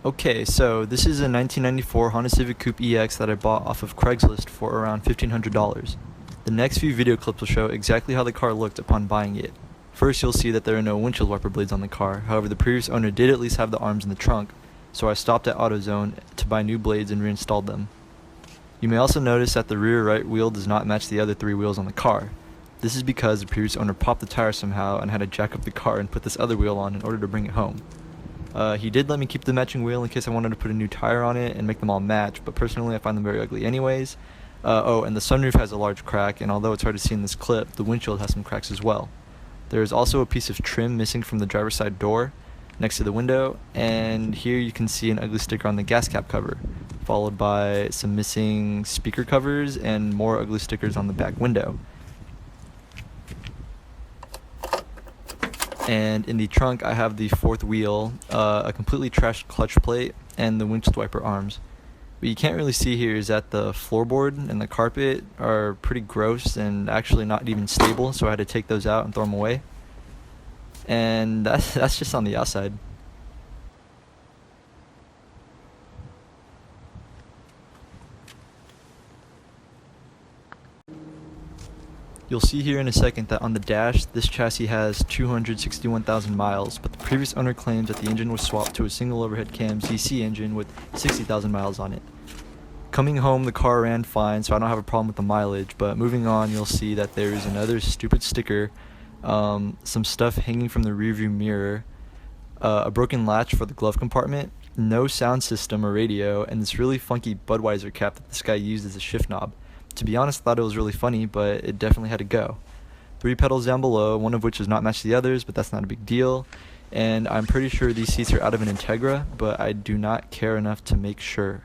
Okay, so this is a 1994 Honda Civic Coupe EX that I bought off of Craigslist for around $1,500. The next few video clips will show exactly how the car looked upon buying it. First, you'll see that there are no windshield wiper blades on the car. However, the previous owner did at least have the arms in the trunk, so I stopped at AutoZone to buy new blades and reinstalled them. You may also notice that the rear right wheel does not match the other three wheels on the car. This is because the previous owner popped the tire somehow and had to jack up the car and put this other wheel on in order to bring it home. He did let me keep the matching wheel in case I wanted to put a new tire on it and make them all match, but personally I find them very ugly anyways. And the sunroof has a large crack, and although it's hard to see in this clip, the windshield has some cracks as well. There is also a piece of trim missing from the driver's side door next to the window, and here you can see an ugly sticker on the gas cap cover, followed by some missing speaker covers and more ugly stickers on the back window. And in the trunk I have the fourth wheel, a completely trashed clutch plate, and the windshield wiper arms. What you can't really see here is that the floorboard and the carpet are pretty gross and actually not even stable, so I had to take those out and throw them away. And that's just on the outside. You'll see here in a second that on the dash, this chassis has 261,000 miles, but the previous owner claims that the engine was swapped to a single overhead cam ZC engine with 60,000 miles on it. Coming home, the car ran fine, so I don't have a problem with the mileage, but moving on, you'll see that there is another stupid sticker, some stuff hanging from the rearview mirror, a broken latch for the glove compartment, no sound system or radio, and this really funky Budweiser cap that this guy used as a shift knob. To be honest, I thought it was really funny, but it definitely had to go. 3 pedals down below, one of which does not match the others, but that's not a big deal. And I'm pretty sure these seats are out of an Integra, but I do not care enough to make sure.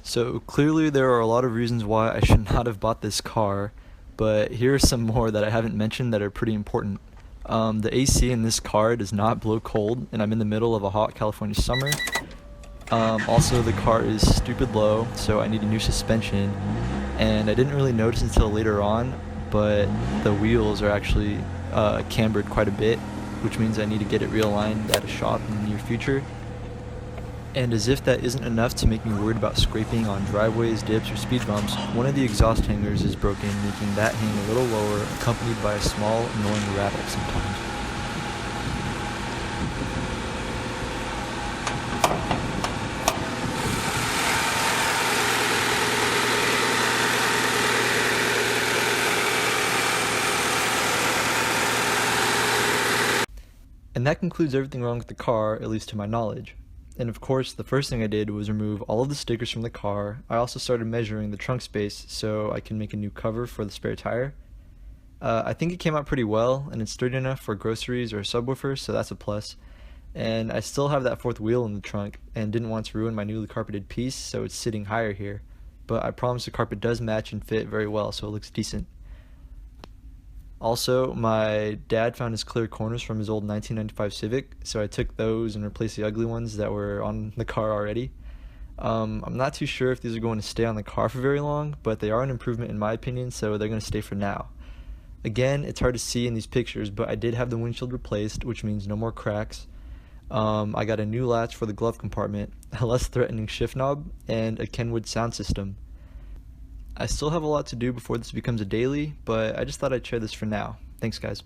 So clearly there are a lot of reasons why I should not have bought this car, but here are some more that I haven't mentioned that are pretty important. The AC in this car does not blow cold, and I'm in the middle of a hot California summer. Also, the car is stupid low, so I need a new suspension, and I didn't really notice until later on, but the wheels are actually cambered quite a bit, which means I need to get it realigned at a shop in the near future. And as if that isn't enough to make me worried about scraping on driveways, dips, or speed bumps, one of the exhaust hangers is broken, making that hang a little lower, accompanied by a small, annoying rattle sometimes. And that concludes everything wrong with the car, at least to my knowledge. And of course, the first thing I did was remove all of the stickers from the car. I also started measuring the trunk space so I can make a new cover for the spare tire. I think it came out pretty well, and it's sturdy enough for groceries or a subwoofer, so that's a plus. And I still have that fourth wheel in the trunk, and didn't want to ruin my newly carpeted piece, so it's sitting higher here. But I promise the carpet does match and fit very well, so it looks decent. Also, my dad found his clear corners from his old 1995 Civic, so I took those and replaced the ugly ones that were on the car already. I'm not too sure if these are going to stay on the car for very long, but they are an improvement in my opinion, so they're going to stay for now. Again, it's hard to see in these pictures, but I did have the windshield replaced, which means no more cracks. I got a new latch for the glove compartment, a less threatening shift knob, and a Kenwood sound system. I still have a lot to do before this becomes a daily, but I just thought I'd share this for now. Thanks, guys.